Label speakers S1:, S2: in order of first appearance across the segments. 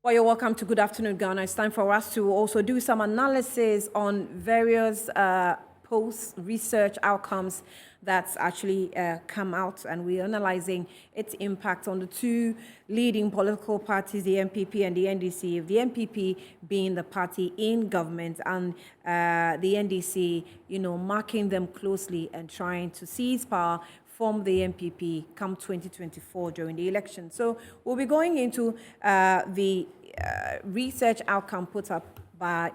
S1: Well, you're welcome to Good Afternoon, Ghana. It's time for us to also do some analysis on various post-research outcomes that's actually come out, and we're analyzing its impact on the two leading political parties, the MPP and the NDC. The MPP being the party in government, and the NDC, marking them closely and trying to seize power from the MPP come 2024 during the election. So we'll be going into the research outcome put out by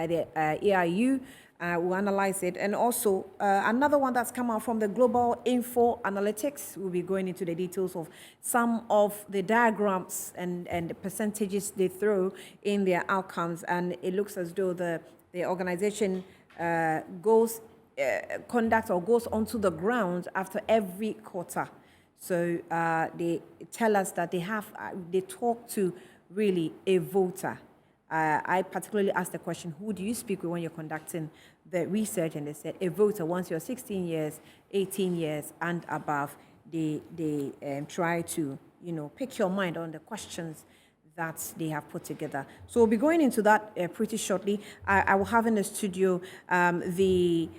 S1: the EIU. We'll analyze it, and also another one that's come out from the Global Info Analytics. We'll be going into the details of some of the diagrams and the percentages they throw in their outcomes, and it looks as though the organization conducts or goes onto the ground after every quarter. So they tell us that they talk to really a voter. I particularly asked the question, who do you speak with when you're conducting the research? And they said a voter. Once you're 16 years, 18 years and above, they try to, pick your mind on the questions that they have put together. So we'll be going into that pretty shortly. I will have in the studio the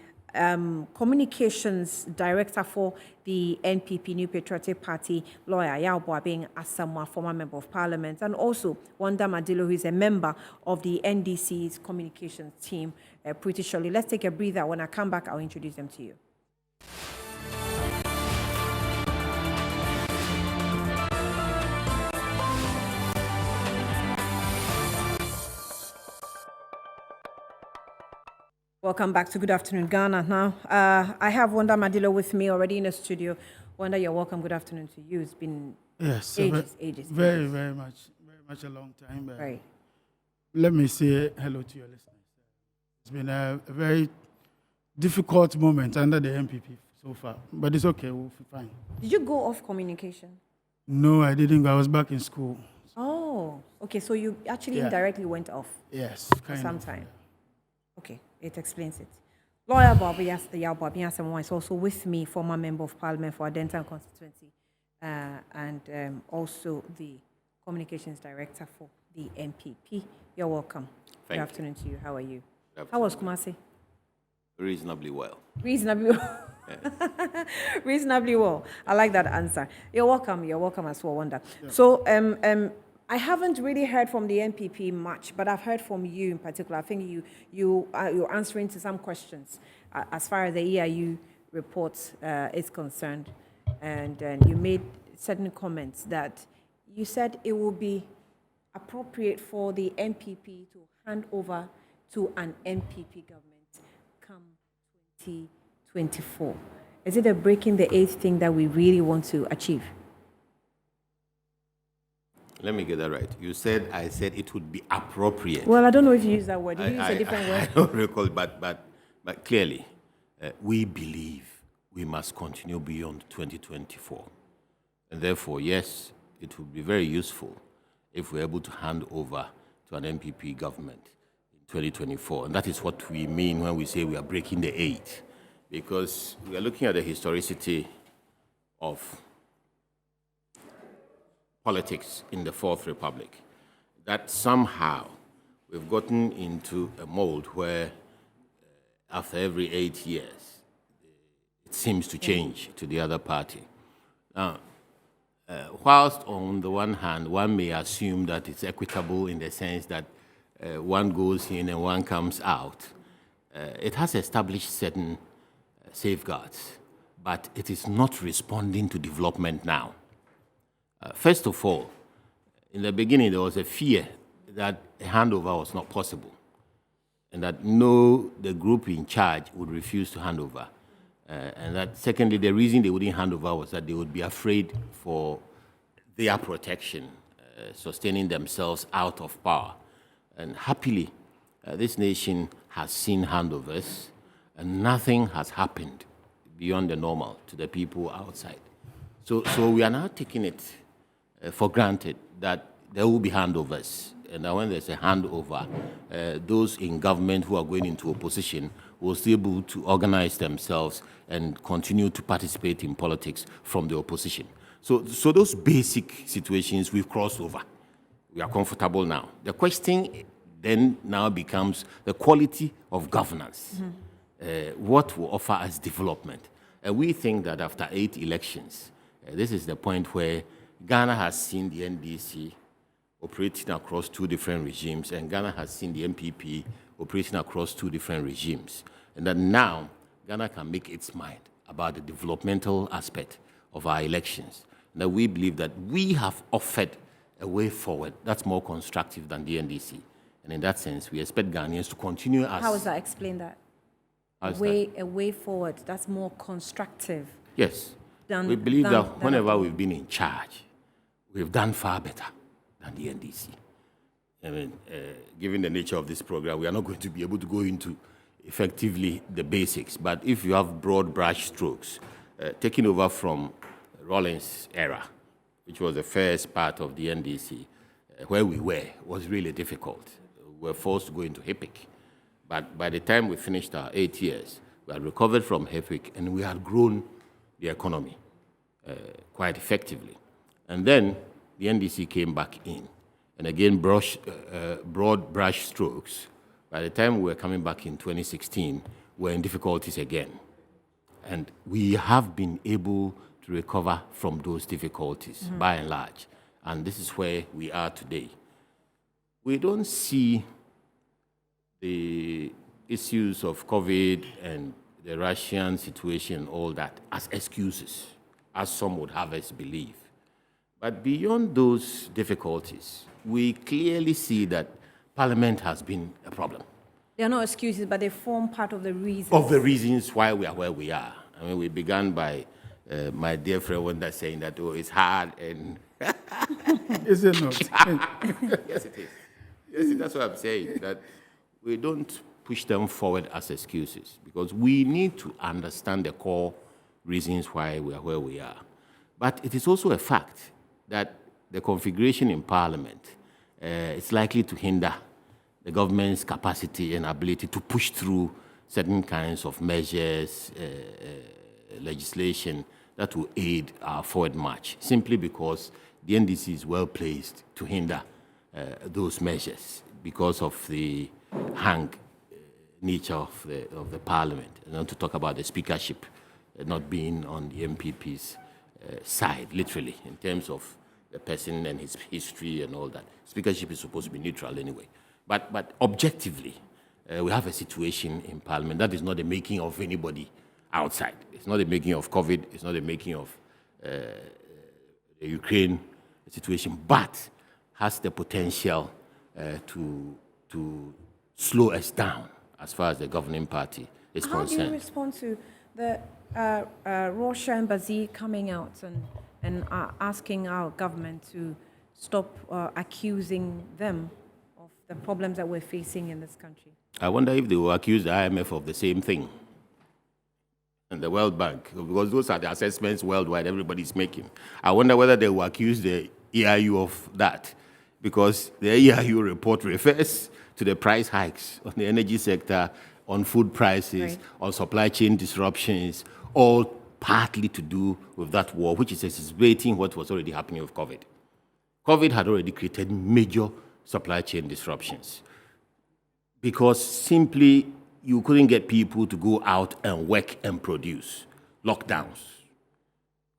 S1: communications director for the NPP, New Patriotic Party, lawyer Yao Boabeng Asamoah, former member of parliament, and also Wanda Madilo, who is a member of the NDC's communications team, pretty shortly. Let's take a breather. When I come back, I'll introduce them to you. Welcome back to Good Afternoon, Ghana. Now, I have Wanda Madilo with me already in the studio. Wanda, you're welcome. Good afternoon to you. It's been ages.
S2: Very much a long time.
S1: Right.
S2: Let me say hello to your listeners. It's been a very difficult moment under the MPP so far, but it's okay. We'll be fine.
S1: Did you go off communication?
S2: No, I didn't. I was back in school.
S1: Oh, okay. So you actually indirectly went off.
S2: Yes,
S1: for some time. Okay, it explains it. Lawyer Yao Boabeng Asamoah is also with me, former member of parliament for Adentan constituency, and also the communications director for the MPP. You're welcome. Good afternoon to you. How are you? How was Kumasi?
S3: Reasonably well.
S1: Reasonably well. Yeah. Reasonably well. I like that answer. You're welcome. You're welcome as well, Wanda. Yeah. So, I haven't really heard from the MPP much, but I've heard from you in particular. I think you're answering to some questions as far as the EIU report is concerned, and you made certain comments that you said it will be appropriate for the MPP to hand over to an MPP government come 2024. Is it a breaking the eighth thing that we really want to achieve?
S3: Let me get that right. I said it would be appropriate.
S1: Well, I don't know if you use that word. Did you use a different word?
S3: I don't recall, but clearly, we believe we must continue beyond 2024. And therefore, yes, it would be very useful if we're able to hand over to an MPP government in 2024. And that is what we mean when we say we are breaking the eight, because we are looking at the historicity of politics in the Fourth Republic, that somehow we've gotten into a mold where after every 8 years, it seems to change to the other party. Now, whilst on the one hand, one may assume that it's equitable in the sense that one goes in and one comes out, it has established certain safeguards, but it is not responding to development now. First of all, in the beginning, there was a fear that a handover was not possible and that the group in charge would refuse to hand over. And that, secondly, the reason they wouldn't hand over was that they would be afraid for their protection, sustaining themselves out of power. And happily, this nation has seen handovers, and nothing has happened beyond the normal to the people outside. So we are now taking it for granted that there will be handovers. And when there's a handover, those in government who are going into opposition will still be able to organize themselves and continue to participate in politics from the opposition. So those basic situations we've crossed over. We are comfortable now. The question then now becomes the quality of governance. What will offer us development? And we think that after 8 elections, this is the point where Ghana has seen the NDC operating across 2 different regimes, and Ghana has seen the MPP operating across 2 different regimes. And that now Ghana can make its mind about the developmental aspect of our elections. And that we believe that we have offered a way forward that's more constructive than the NDC. And in that sense, we expect Ghanaians to continue as...
S1: How is that? Explain that. A way forward that's more constructive.
S3: Yes. We believe that whenever we've been in charge, we've done far better than the NDC. I mean, given the nature of this program, we are not going to be able to go into effectively the basics. But if you have broad brush strokes, taking over from Rawlings' era, which was the first part of the NDC, where we were, was really difficult. We were forced to go into HIPIC. But by the time we finished our 8 years, we had recovered from HIPIC and we had grown the economy quite effectively. And then the NDC came back in. And again, broad brush strokes. By the time we were coming back in 2016, we were in difficulties again. And we have been able to recover from those difficulties, by and large. And this is where we are today. We don't see the issues of COVID and the Russian situation, all that, as excuses, as some would have us believe. But beyond those difficulties, we clearly see that Parliament has been a problem.
S1: They are not excuses, but they form part of the reasons.
S3: Of the reasons why we are where we are. I mean, we began by my dear friend Wanda saying that, oh, it's hard and...
S2: Is it not?
S3: Yes, it is. Yes, that's what I'm saying, that we don't push them forward as excuses because we need to understand the core reasons why we are where we are. But it is also a fact that the configuration in Parliament is likely to hinder the government's capacity and ability to push through certain kinds of measures, legislation that will aid our forward march, simply because the NDC is well placed to hinder those measures because of the nature of the Parliament. And not to talk about the speakership not being on the MPP's side, literally, in terms of the person and his history and all that. Speakership is supposed to be neutral anyway. But objectively, we have a situation in Parliament that is not the making of anybody outside. It's not the making of COVID. It's not the making of the Ukraine situation, but has the potential to slow us down as far as the governing party is concerned.
S1: How do you respond to the Russia embassy coming out and asking our government to stop accusing them of the problems that we're facing in this country?
S3: I wonder if they will accuse the IMF of the same thing and the World Bank, because those are the assessments worldwide everybody's making. I wonder whether they will accuse the EIU of that, because the EIU report refers to the price hikes on the energy sector, on food prices, right, on supply chain disruptions, all partly to do with that war, which is exacerbating what was already happening with COVID. COVID had already created major supply chain disruptions because simply you couldn't get people to go out and work and produce. Lockdowns.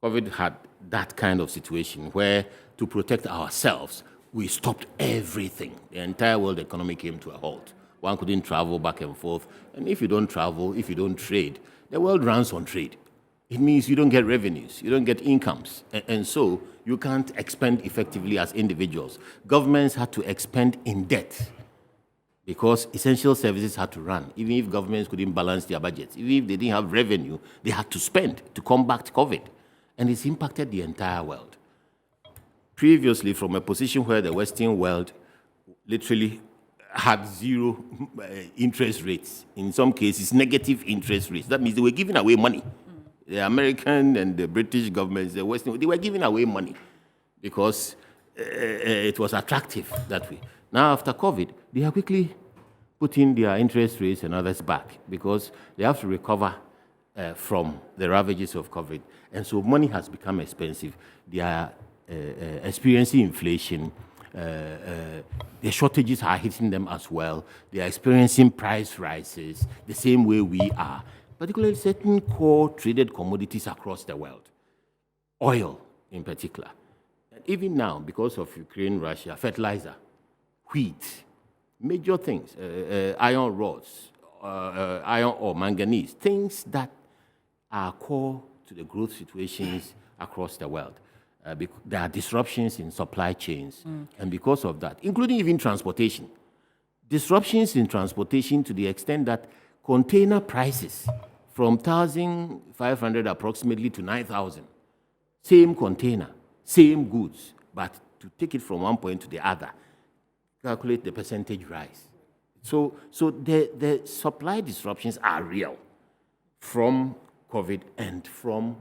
S3: COVID had that kind of situation where, to protect ourselves, we stopped everything. The entire world economy came to a halt. One couldn't travel back and forth. And if you don't travel, if you don't trade, the world runs on trade. It means you don't get revenues, you don't get incomes. And so you can't expend effectively as individuals. Governments had to expend in debt because essential services had to run. Even if governments couldn't balance their budgets, even if they didn't have revenue, they had to spend to combat COVID. And it's impacted the entire world. Previously, from a position where the Western world literally had zero interest rates, in some cases negative interest rates. That means they were giving away money. The American and the British governments, the Western, they were giving away money because it was attractive that way. Now, after COVID, they are quickly putting their interest rates and others back because they have to recover from the ravages of COVID. And so money has become expensive. They are experiencing inflation. the shortages are hitting them as well. They are experiencing price rises the same way we are, particularly certain core traded commodities across the world, oil in particular. And even now, because of Ukraine, Russia, fertilizer, wheat, major things, iron rods, iron ore, manganese, things that are core to the growth situations across the world. There are disruptions in supply chains, and because of that, including even transportation, disruptions in transportation to the extent that container prices from 1,500 approximately to 9,000, same container, same goods, but to take it from one point to the other, calculate the percentage rise. So the supply disruptions are real from COVID and from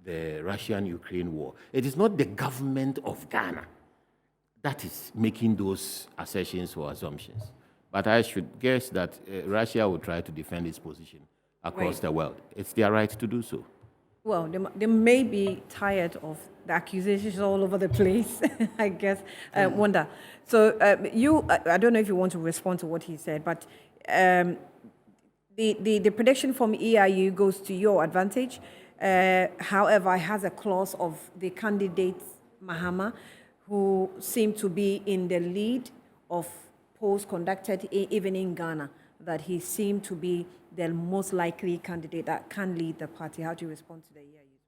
S3: the Russian-Ukraine war. It is not the government of Ghana that is making those assertions or assumptions. But I should guess that Russia will try to defend its position across the world. It's their right to do so.
S1: Well, they may be tired of the accusations all over the place, I guess. Wanda, so I don't know if you want to respond to what he said, but the prediction from EIU goes to your advantage. However, it has a clause of the candidate, Mahama, who seemed to be in the lead of polls conducted even in Ghana, that he seemed to be the most likely candidate that can lead the party. How do you respond to the EIU's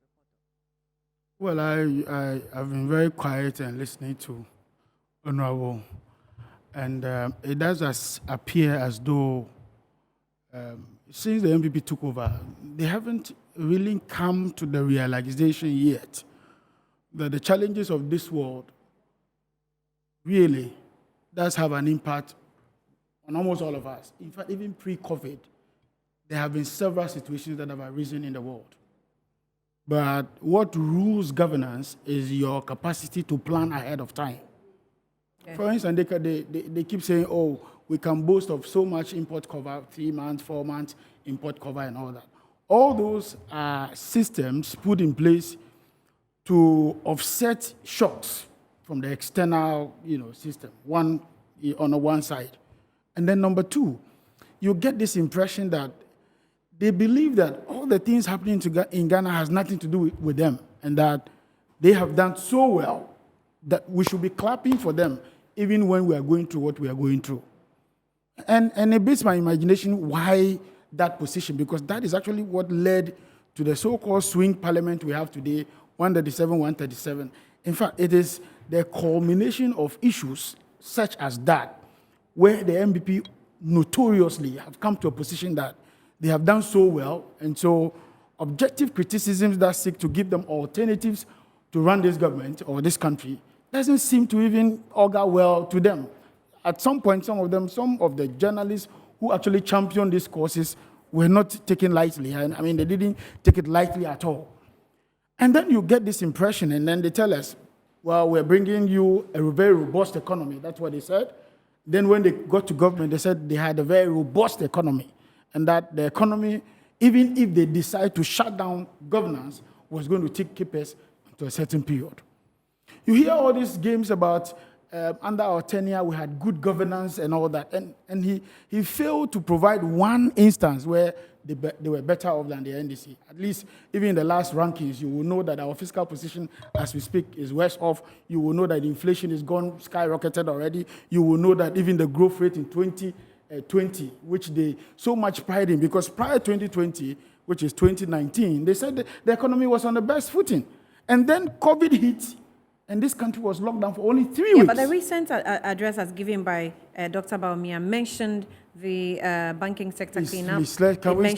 S1: report?
S2: Well, I've been very quiet and listening to Honorable, and it does appear as though since the MPP took over, they haven't really come to the realization yet that the challenges of this world really does have an impact on almost all of us. In fact, even pre-COVID, there have been several situations that have arisen in the world. But what rules governance is your capacity to plan ahead of time. Okay. For instance, they keep saying, oh, we can boast of so much import cover, 3 months, 4 months, import cover and all that. All those are systems put in place to offset shocks from the external, system, on one side. And then number two, you get this impression that they believe that all the things happening in Ghana has nothing to do with them, and that they have done so well that we should be clapping for them even when we are going through what we are going through. And it beats my imagination why that position, because that is actually what led to the so-called swing parliament we have today, 137, 137. In fact, it is the culmination of issues such as that, where the MPP notoriously have come to a position that they have done so well, and so objective criticisms that seek to give them alternatives to run this government or this country doesn't seem to even augur well to them. At some point, some of the journalists who actually championed these causes were not taken lightly. I mean, they didn't take it lightly at all. And then you get this impression, and then they tell us, well, we're bringing you a very robust economy. That's what they said. Then when they got to government, they said they had a very robust economy, and that the economy, even if they decide to shut down governance, was going to keep us to a certain period. You hear all these games about under our tenure, we had good governance and all that. And he failed to provide one instance where they were better off than the NDC. At least, even in the last rankings, you will know that our fiscal position, as we speak, is worse off. You will know that inflation is gone skyrocketed already. You will know that even the growth rate in 2020, which they so much pride in, because prior to 2020, which is 2019, they said the economy was on the best footing. And then COVID hit, and this country was locked down for only 3 weeks.
S1: But the recent address as given by Dr. Baumia mentioned the banking sector cleanup.
S2: Can we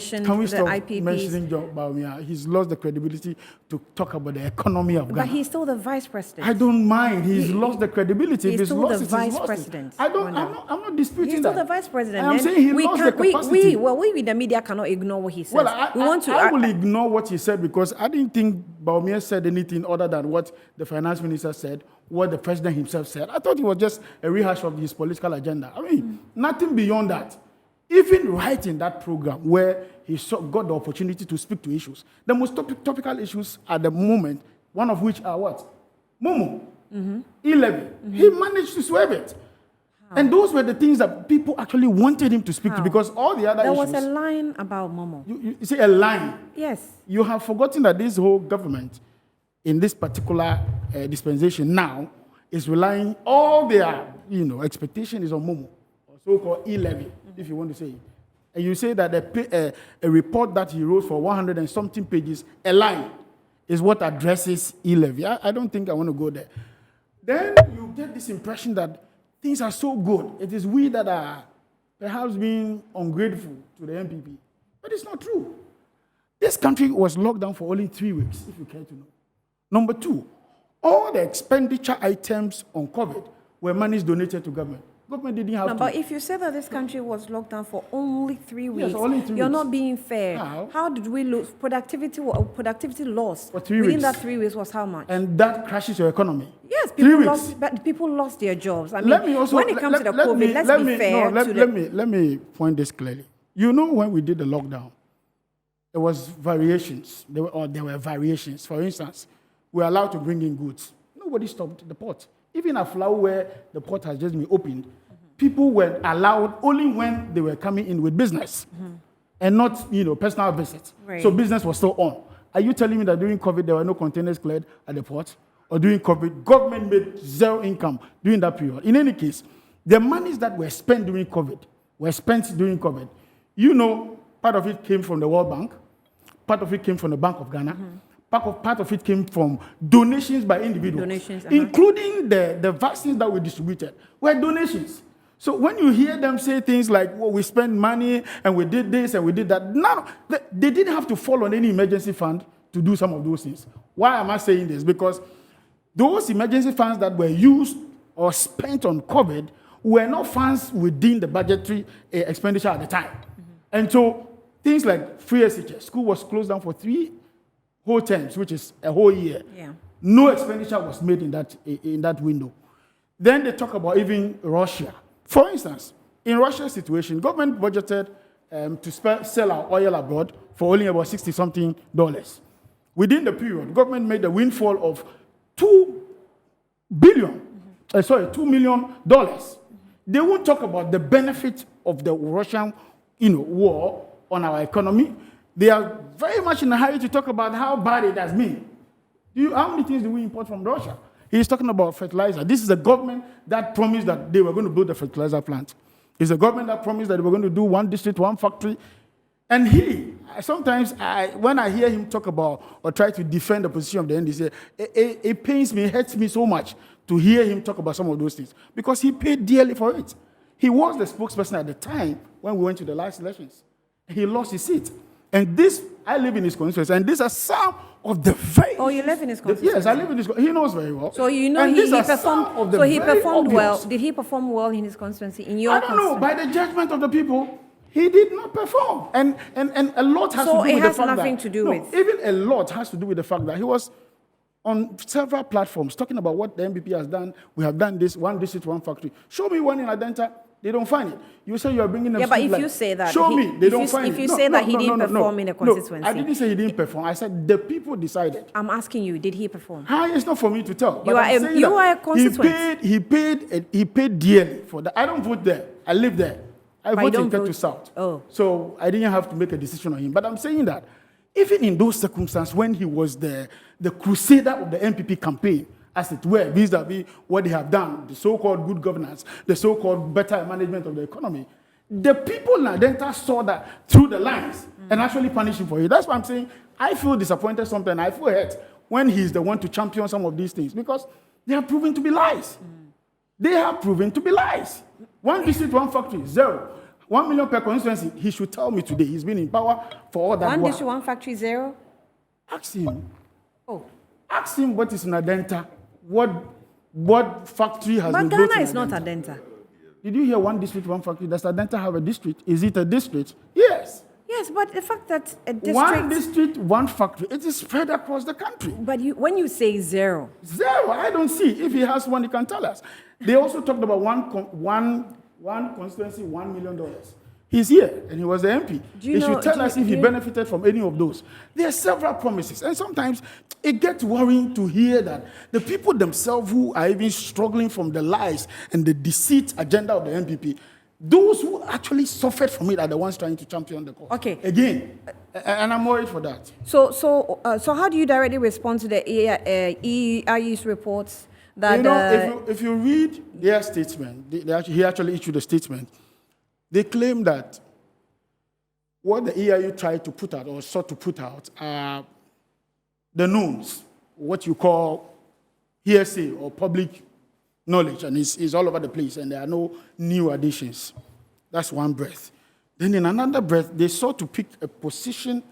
S2: stop
S1: IPPs.
S2: mentioning Dr. Baumia? He's lost the credibility to talk about the economy of Ghana.
S1: But he's still the vice president.
S2: I don't mind. He's lost the credibility.
S1: He's still the vice president.
S2: I'm not disputing
S1: He's still
S2: that.
S1: the vice president.
S2: I'm saying he lost the capacity.
S1: We in the media cannot ignore what he says.
S2: Well, I will ignore what he said, because I didn't think Baumia said anything other than what the finance minister said, what the president himself said. I thought it was just a rehash of his political agenda. I mean, nothing beyond that. Even right in that program where he got the opportunity to speak to issues, the most topical issues at the moment, one of which are what? Momo. E-levy. He managed to swerve it. And those were the things that people actually wanted him to speak to, because all the other
S1: There
S2: issues...
S1: was a line about Momo.
S2: You say a line.
S1: Yes.
S2: You have forgotten that this whole government, in this particular dispensation now, is relying all their, expectation is on Momo, or so-called E-levy, if you want to say it. And you say that a report that he wrote for 100 and something pages, a line, is what addresses E-levy. I don't think I want to go there. Then you get this impression that things are so good. It is we that are perhaps being ungrateful to the MPP. But it's not true. This country was locked down for only 3 weeks, if you care to know. Number two, all the expenditure items on COVID were monies donated to government. Government didn't have to.
S1: But if you say that this country was locked down for only 3 weeks,
S2: only 3
S1: you're
S2: weeks.
S1: not being fair.
S2: How
S1: did we lose productivity loss
S2: for 3
S1: within
S2: weeks?
S1: that 3 weeks was how much?
S2: And that crashes your economy.
S1: Yes,
S2: 3 weeks.
S1: people lost their jobs. I mean,
S2: Let me also,
S1: when it comes to the COVID, let's be fair.
S2: Let me point this clearly. You know, when we did the lockdown, there was variations. There were variations. For instance, we were allowed to bring in goods. Nobody stopped the port. Even at Flower, where the port has just been opened, people were allowed only when they were coming in with business, and not, personal visits.
S1: Right.
S2: So business was still on. Are you telling me that during COVID there were no containers cleared at the port? Or during COVID, government made zero income during that period? In any case, the monies that were spent during COVID were spent during COVID. Part of it came from the World Bank, part of it came from the Bank of Ghana, part of it came from donations by individuals, including the vaccines that were distributed were donations. So when you hear them say things like, well, we spent money and we did this and we did that, no, they didn't have to fall on any emergency fund to do some of those things. Why am I saying this? Because those emergency funds that were used or spent on COVID were not funds within the budgetary expenditure at the time. And so things like free SHS, school was closed down for 3 whole terms, which is a whole year.
S1: Yeah.
S2: No expenditure was made in that window. Then they talk about even Russia. For instance, in Russia's situation, government budgeted to sell our oil abroad for only about $60-something. Within the period, government made a windfall of $2 million. They won't talk about the benefit of the Russian, war on our economy. They are very much in a hurry to talk about how bad it has been. How many things do we import from Russia? He's talking about fertilizer. This is a government that promised that they were going to build a fertilizer plant. It's a government that promised that they were going to do one district, one factory. And sometimes when I hear him talk about or try to defend the position of the NDC, it pains me, it hurts me so much to hear him talk about some of those things, because he paid dearly for it. He was the spokesperson at the time when we went to the last elections. He lost his seat. And I live in his constituency, and these are some of the very...
S1: Oh, you live in his constituency?
S2: Yes, I live in his constituency. He knows very well.
S1: So he performed. So he performed well. Did he perform well in his constituency? I don't
S2: know. By the judgment of the people, he did not perform, and a lot has to do with the fact that... So it has
S1: nothing to do with...
S2: Even a lot has to do with the fact that he was on several platforms talking about what the MPP has done. We have done this, one district, one factory. Show me one in Adenta. They don't find it. You say you are bringing them...
S1: Yeah, but if you say that...
S2: Show me. They don't find it.
S1: If you say that he didn't perform in the constituency...
S2: No, I didn't say he didn't perform. I said the people decided.
S1: I'm asking you, did he perform?
S2: It's not for me to tell.
S1: You are a constituent.
S2: He paid dearly for that. I don't vote there. I live there. I vote in Ketu South.
S1: Oh.
S2: So I didn't have to make a decision on him. But I'm saying that even in those circumstances, when he was the crusader of the MPP campaign, as it were, vis-a-vis what they have done, the so-called good governance, the so-called better management of the economy, the people in Adenta saw that through the lines and actually punished him for it. That's why I'm saying I feel disappointed sometimes. I feel hurt when he's the one to champion some of these things, because they are proven to be lies. They have proven to be lies. One district, one factory, zero. 1 million per constituency. He should tell me today. He's been in power for all that.
S1: One district, one factory, zero?
S2: Ask him.
S1: Oh.
S2: Ask him what is in Adenta. What factory has been built in Adenta?
S1: But Ghana is not Adenta.
S2: Did you hear one district, one factory? Does Adenta have a district? Is it a district? Yes.
S1: Yes, but the fact that a district...
S2: One district, one factory. It is spread across the country.
S1: But when you say zero...
S2: Zero, I don't see. If he has one, he can tell us. They also talked about one constituency, $1 million. He's here, and he was the MP.
S1: Do you
S2: He
S1: know-
S2: should tell
S1: do you-
S2: us if
S1: do
S2: he
S1: you-
S2: benefited from any of those. There are several promises, and sometimes it gets worrying to hear that the people themselves who are even struggling from the lies and the deceit agenda of the NPP, those who actually suffered from it are the ones trying to champion the cause.
S1: Okay.
S2: Again, and I'm worried for that.
S1: So how do you directly respond to the EIU's reports that
S2: You know, if you read their statement, he actually issued a statement. They claim that what the EIU tried to put out or sought to put out are the knowns, what you call hearsay or public knowledge, and it's all over the place, and there are no new additions. That's one breath. Then in another breath, they sought to pick a position,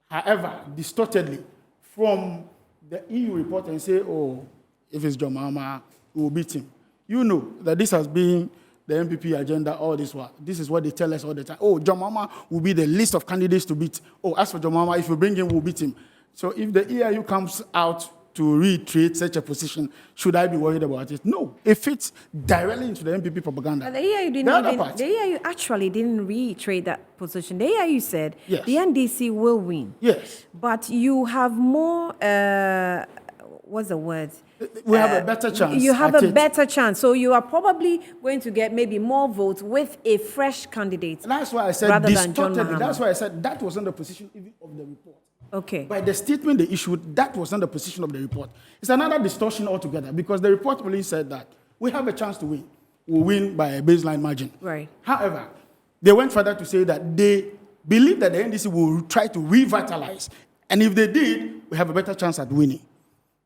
S2: however, distortedly, from the EU report and say, oh, if it's John Mahama, we will beat him. You know that this has been the MPP agenda all this while. This is what they tell us all the time. Oh, John Mahama will be the list of candidates to beat. Oh, as for John Mahama, if we bring him, we'll beat him. So if the EIU comes out to reiterate such a position, should I be worried about it? No. It fits directly into the MPP propaganda.
S1: the EIU
S2: The other part.
S1: the EIU actually didn't reiterate that position. The EIU said
S2: Yes.
S1: the NDC will win.
S2: Yes.
S1: But you have more, what's the word?
S2: We have a better chance.
S1: You have
S2: at
S1: a
S2: it.
S1: better chance. So you are probably going to get maybe more votes with a fresh candidate.
S2: And that's why I said
S1: rather than John
S2: distortedly.
S1: Mahama.
S2: That's why I said that wasn't the position even of the report.
S1: Okay.
S2: By the statement they issued, that wasn't the position of the report. It's another distortion altogether because the report really said that we have a chance to win. We'll win by a baseline margin.
S1: Right.
S2: However, they went further to say that they believe that the NDC will try to revitalize. And if they did, we have a better chance at winning.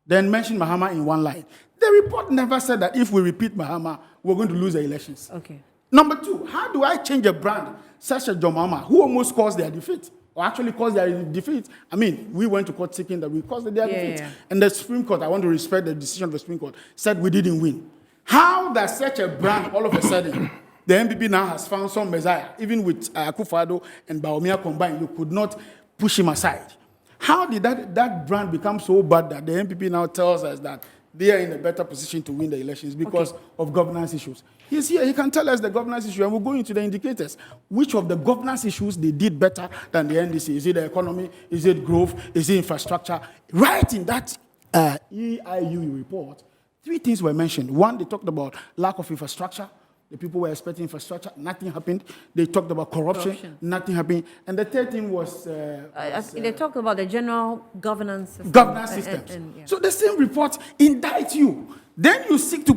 S2: Then mention Mahama in one line. The report never said that if we repeat Mahama, we're going to lose the elections.
S1: Okay.
S2: Number two, how do I change a brand such as John Mahama, who almost caused their defeat, or actually caused their defeat? I mean, we went to court seeking that we caused their defeat.
S1: Yeah.
S2: And the Supreme Court, I want to respect the decision of the Supreme Court, said we didn't win. How does such a brand, all of a sudden, the NPP now has found some messiah, even with Akufo-Addo and Bawumia combined, you could not push him aside. How did that brand become so bad that the NPP now tells us that they are in a better position to win the elections because of governance issues? He's here, he can tell us the governance issue, and we'll go into the indicators. Which of the governance issues they did better than the NDC? Is it the economy? Is it growth? Is it infrastructure? Right in that EIU report, 3 things were mentioned. One, they talked about lack of infrastructure. The people were expecting infrastructure. Nothing happened. They talked about corruption. Nothing happened. And the third thing was...
S1: they talked about the general governance system.
S2: governance systems.
S1: Yeah.
S2: So the same report indict you. Then you seek to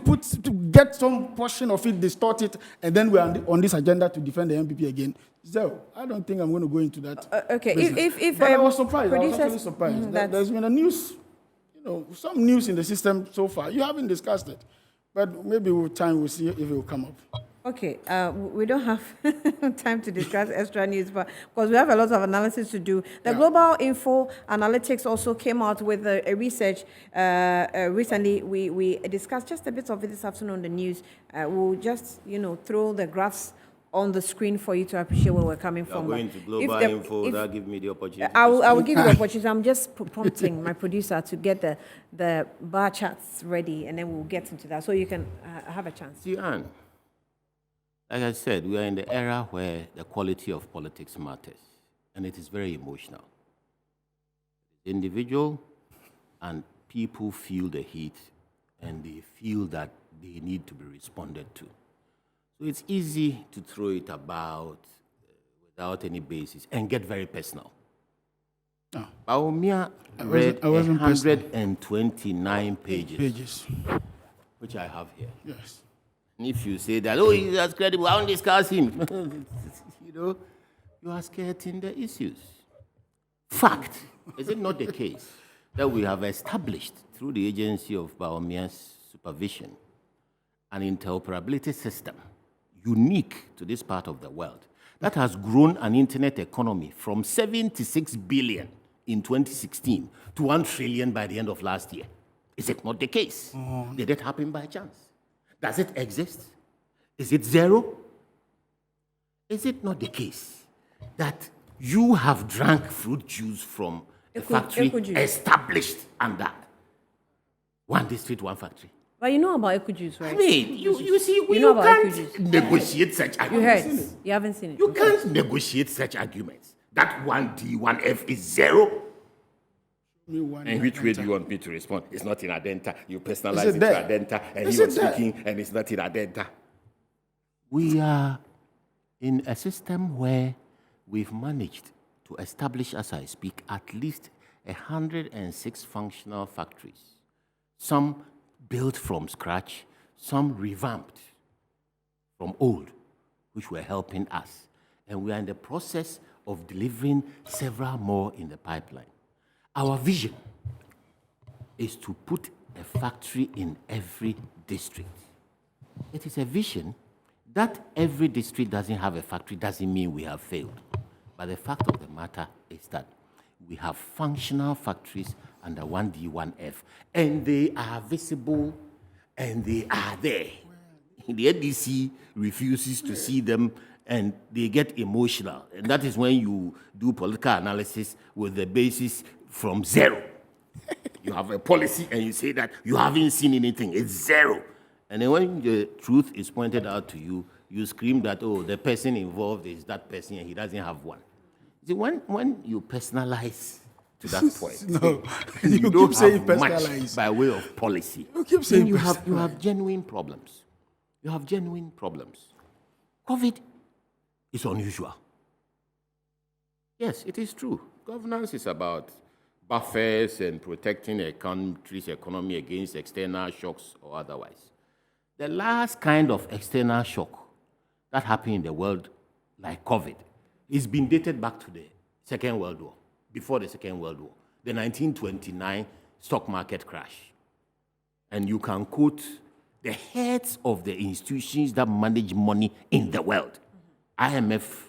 S2: get some portion of it, distort it, and then we're on this agenda to defend the MPP again. So I don't think I'm going to go into that.
S1: Okay,
S2: business.
S1: if
S2: But I was surprised. I was
S1: producers-
S2: actually surprised.
S1: that's-
S2: There's been a news, some news in the system so far. You haven't discussed it, but maybe with time we'll see if it will come up.
S1: Okay, we don't have time to discuss extra news, but because we have a lot of analysis to do. The Global Info Analytics also came out with a research recently. We discussed just a bit of it this afternoon on the news. We'll just, throw the graphs on the screen for you to appreciate where we're coming from.
S3: Going to Global Info, that give me the opportunity.
S1: I will give you the opportunity. I'm just prompting my producer to get the bar charts ready, and then we'll get into that, so you can have a chance.
S3: See, Anne, like I said, we are in the era where the quality of politics matters, and it is very emotional. Individual and people feel the heat, and they feel that they need to be responded to. So it's easy to throw it about without any basis and get very personal.
S2: No.
S3: Bawumia read
S2: I wasn't personal.
S3: 129 pages, which I have here.
S2: Yes.
S3: And if you say that, he's as credible, I won't discuss him. You are skirting the issues. Fact, is it not the case that we have established through the agency of Bawumia's supervision an interoperability system unique to this part of the world that has grown an internet economy from 76 billion in 2016 to 1 trillion by the end of last year? Is it not the case? Did it happen by chance? Does it exist? Is it zero? Is it not the case that you have drank fruit juice from a factory
S1: Eco juice.
S3: established under one district, one factory?
S1: But you know about eco juice, right?
S3: I mean, you see,
S1: You know about
S3: can't
S1: refugees.
S3: negotiate such
S1: You
S3: arguments.
S1: heard. You haven't seen it.
S3: You can't negotiate such arguments. That 1D, 1F is zero. And which way do you want me to respond? It's not in Adenta. You personalize it to Adenta, and he was speaking, and it's not in Adenta. We are in a system where we've managed to establish, as I speak, at least 106 functional factories. Some built from scratch, some revamped from old, which were helping us. And we are in the process of delivering several more in the pipeline. Our vision is to put a factory in every district. It is a vision that every district doesn't have a factory doesn't mean we have failed. But the fact of the matter is that we have functional factories under 1D, 1F, and they are visible and they are there. The NDC refuses to see them and they get emotional. And that is when you do political analysis with the basis from zero. You have a policy and you say that you haven't seen anything, it's zero. And then when the truth is pointed out to you, you scream that, oh, the person involved is that person and he doesn't have one. See, when you personalize to that point,
S2: No,
S3: you
S2: you
S3: don't
S2: keep saying
S3: have much
S2: personalize.
S3: by way of policy.
S2: You keep saying
S3: Then you have genuine problems. You have genuine problems. COVID is unusual. Yes, it is true. Governance is about buffers and protecting a country's economy against external shocks or otherwise. The last kind of external shock that happened in the world, like COVID, is been dated back to the Second World War, before the Second World War, the 1929 stock market crash. And you can quote the heads of the institutions that manage money in the world, IMF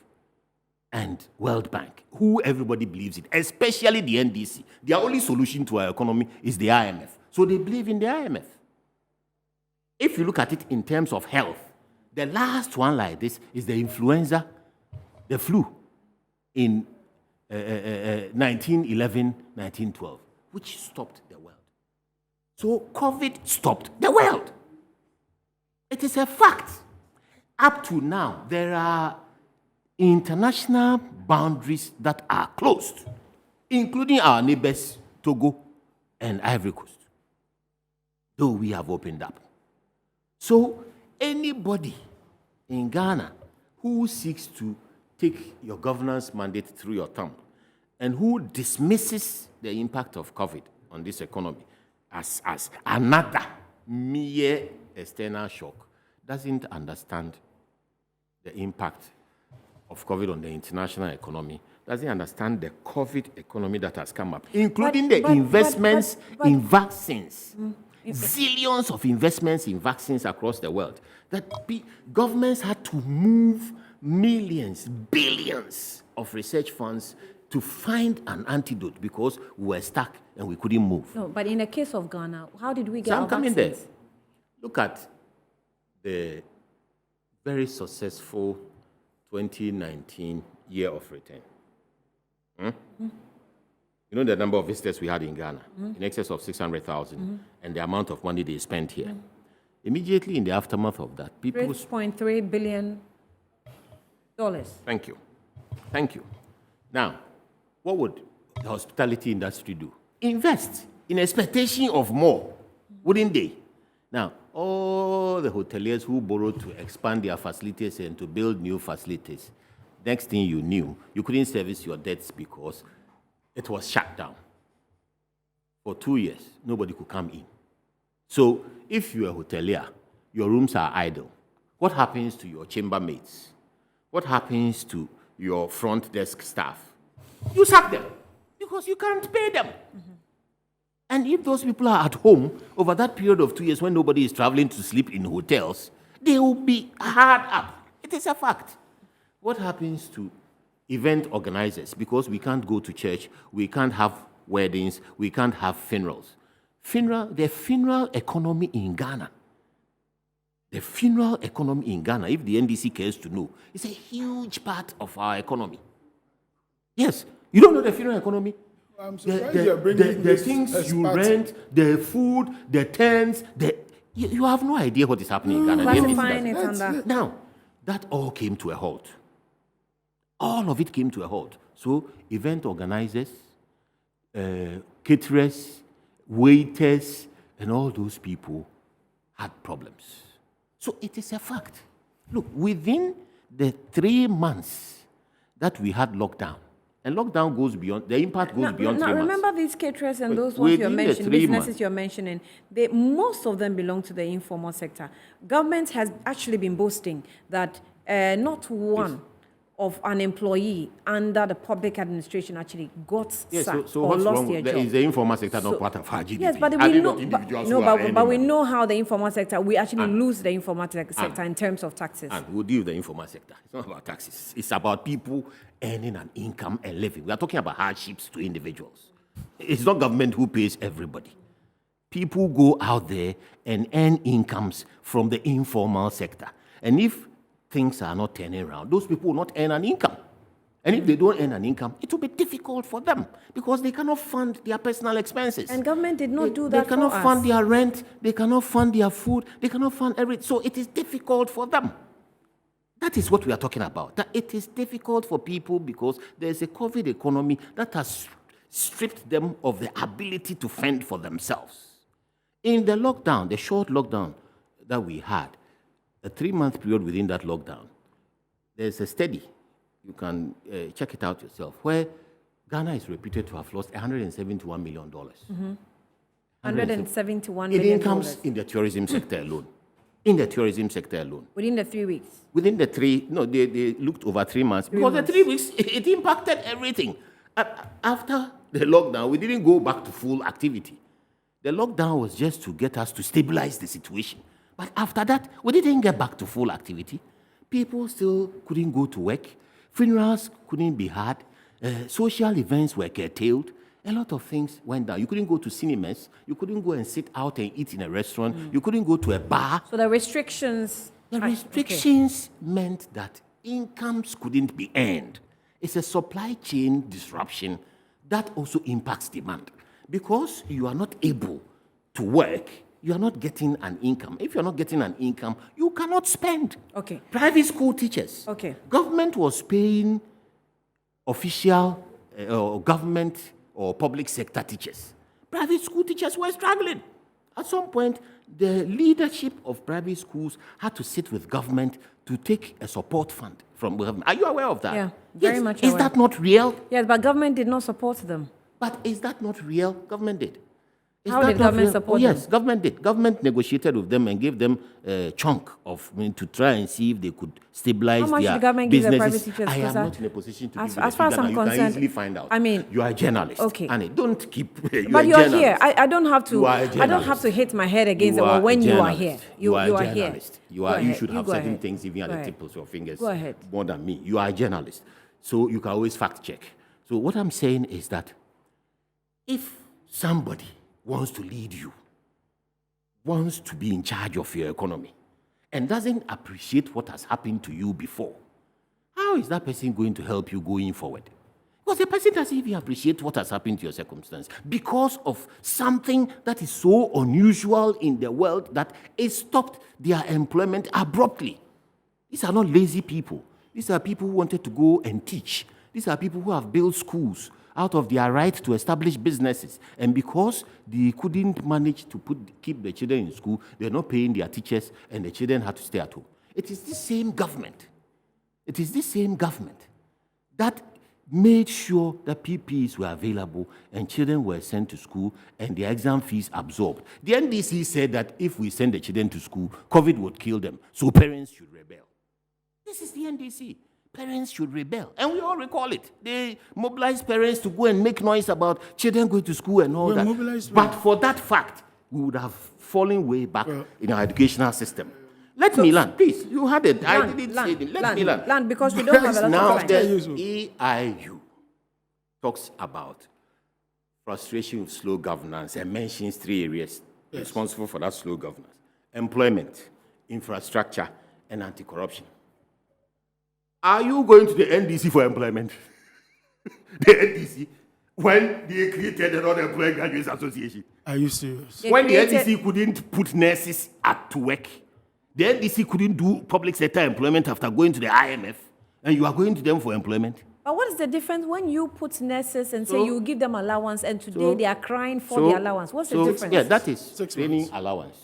S3: and World Bank, who everybody believes in, especially the NDC. Their only solution to our economy is the IMF. So they believe in the IMF. If you look at it in terms of health, the last one like this is the influenza, the flu, in 1911, 1912, which stopped the world. So COVID stopped the world. It is a fact. Up to now, there are international boundaries that are closed, including our neighbors, Togo and Ivory Coast, though we have opened up. So anybody in Ghana who seeks to take your governance mandate through your thumb and who dismisses the impact of COVID on this economy as another mere external shock doesn't understand the impact of COVID on the international economy, doesn't understand the COVID economy that has come up, including the investments in vaccines. Zillions of investments in vaccines across the world. That governments had to move millions, billions of research funds to find an antidote because we were stuck and we couldn't move.
S1: No, but in the case of Ghana, how did we get
S3: So
S1: our
S3: I'm coming
S1: vaccines?
S3: there. Look at the very successful 2019 year of return. You know the number of visitors we had in Ghana, in excess of 600,000, and the amount of money they spent here. Immediately in the aftermath of that, people...
S1: $3.3 billion.
S3: Thank you. Thank you. Now, what would the hospitality industry do? Invest in expectation of more, wouldn't they? Now, all the hoteliers who borrowed to expand their facilities and to build new facilities, next thing you knew, you couldn't service your debts because it was shut down. For 2 years, nobody could come in. So if you're a hotelier, your rooms are idle. What happens to your chambermaids? What happens to your front desk staff? You sack them because you can't pay them. And if those people are at home over that period of 2 years when nobody is traveling to sleep in hotels, they will be hard up. It is a fact. What happens to event organizers? Because we can't go to church, we can't have weddings, we can't have funerals. The funeral economy in Ghana, if the NDC cares to know, is a huge part of our economy. Yes, you don't know the funeral economy?
S2: I'm surprised you're bringing
S3: the things you rent, the food, the tents, You have no idea what is happening in Ghana. The NDC
S1: Classifying
S3: doesn't.
S1: it under.
S3: Now, that all came to a halt. All of it came to a halt. So, event organizers, caterers, waiters, and all those people had problems. So, it is a fact. Look, within the 3 months that we had lockdown, and lockdown goes beyond, the impact goes beyond 3 months.
S1: Remember these caterers and
S3: Wait,
S1: those ones you're
S3: within the
S1: mentioning,
S3: 3
S1: businesses
S3: months.
S1: you're mentioning, most of them belong to the informal sector. Government has actually been boasting that not one of an employee under the public administration actually got sacked
S3: so
S1: or
S3: what's
S1: lost
S3: wrong?
S1: their
S3: Is
S1: job.
S3: the informal sector
S1: So-
S3: not part of our GDP?
S1: Yes, but
S3: Are
S1: we
S3: they
S1: know,
S3: not individuals
S1: no,
S3: who are
S1: but we
S3: earning
S1: know how the informal sector, we actually
S3: And-
S1: lose the informal sector in terms of taxes.
S3: And we'll deal with the informal sector. It's not about taxes. It's about people earning an income and living. We are talking about hardships to individuals. It's not government who pays everybody. People go out there and earn incomes from the informal sector. And if things are not turning around, those people will not earn an income. And if they don't earn an income, it will be difficult for them because they cannot fund their personal expenses.
S1: And government did not do
S3: They
S1: that
S3: cannot
S1: for
S3: fund
S1: us.
S3: their rent, they cannot fund their food, they cannot fund everything. So it is difficult for them. That is what we are talking about. That it is difficult for people because there is a COVID economy that has stripped them of the ability to fend for themselves. In the lockdown, the short lockdown that we had, a 3-month period within that lockdown, there's a study, you can check it out yourself, where Ghana is reputed to have lost $171 million.
S1: $171
S3: In
S1: million
S3: incomes in the tourism sector alone. In the tourism sector alone.
S1: within the 3 weeks.
S3: Within the they looked over 3 months. Because the 3 weeks, it impacted everything. After the lockdown, we didn't go back to full activity. The lockdown was just to get us to stabilize the situation. But after that, we didn't get back to full activity. People still couldn't go to work. Funerals couldn't be had. Social events were curtailed. A lot of things went down. You couldn't go to cinemas. You couldn't go and sit out and eat in a restaurant. You couldn't go to a bar.
S1: So the restrictions.
S3: The
S1: okay.
S3: restrictions meant that incomes couldn't be earned. It's a supply chain disruption that also impacts demand. Because you are not able to work, you are not getting an income. If you're not getting an income, you cannot spend.
S1: Okay.
S3: Private school teachers.
S1: Okay.
S3: Government was paying official or government or public sector teachers. Private school teachers were struggling. At some point, the leadership of private schools had to sit with government to take a support fund from government. Are you aware of that?
S1: Yeah, very
S3: Yes.
S1: much
S3: Is
S1: aware.
S3: that not real?
S1: Yes, but government did not support them.
S3: But is that not real? Government did. Is
S1: How
S3: that
S1: did
S3: not
S1: government
S3: real?
S1: support
S3: Oh, yes,
S1: them?
S3: government did. Government negotiated with them and gave them a chunk of to try and see if they could stabilize
S1: How much
S3: their
S1: did the government give the
S3: businesses.
S1: private teachers?
S3: I
S1: Because
S3: am not in a position to
S1: as-
S3: give you the
S1: as far as
S3: figure
S1: I'm
S3: now. You
S1: concerned,
S3: can easily find out.
S1: I mean,
S3: you are a journalist.
S1: okay.
S3: And don't keep.
S1: But you're here. I don't have
S3: You
S1: to.
S3: are a
S1: I don't have
S3: journalist.
S1: to hit my head against
S3: You
S1: the wall
S3: are
S1: when
S3: a
S1: you are
S3: journalist.
S1: here.
S3: You are a
S1: here.
S3: journalist. You
S1: Go
S3: are. You
S1: ahead.
S3: should have
S1: go
S3: certain
S1: ahead.
S3: things even at
S1: Go
S3: the
S1: ahead.
S3: tips of your fingers.
S1: Go ahead.
S3: More than me. You are a journalist, so you can always fact check. So what I'm saying is that if somebody wants to lead you, wants to be in charge of your economy, and doesn't appreciate what has happened to you before, how is that person going to help you going forward? Because the person doesn't even appreciate what has happened to your circumstance because of something that is so unusual in the world that it stopped their employment abruptly. These are not lazy people. These are people who wanted to go and teach. These are people who have built schools out of their right to establish businesses. And because they couldn't manage to keep the children in school, they're not paying their teachers, and the children had to stay at home. It is this same government. It is this same government that made sure that PPEs were available and children were sent to school and their exam fees absorbed. The NDC said that if we send the children to school, COVID would kill them, so parents should rebel. This is the NDC. Parents should rebel. And we all recall it. They mobilized parents to go and make noise about children going to school and all
S2: Well,
S3: that.
S2: mobilized
S3: But for that fact, we would have fallen way back in our educational system. Let me land, please. You had it. I didn't say it. Let me land.
S1: Land, because we don't have a lot
S3: Now,
S1: of
S3: the
S1: time.
S3: EIU talks about frustration with slow governance and mentions 3 areas responsible for that slow governance: employment, infrastructure, and anti-corruption. Are you going to the NDC for employment? The NDC? when they created the Unemployed Graduates Association.
S2: Are you serious?
S3: When the NDC couldn't put nurses to work, the NDC couldn't do public sector employment after going to the IMF, and you are going to them for employment.
S1: But what is the difference when you put nurses and say you give them allowance, and today they are crying for the allowance? What's the difference?
S3: Yeah, that is
S2: 6
S3: training
S2: months.
S3: allowance.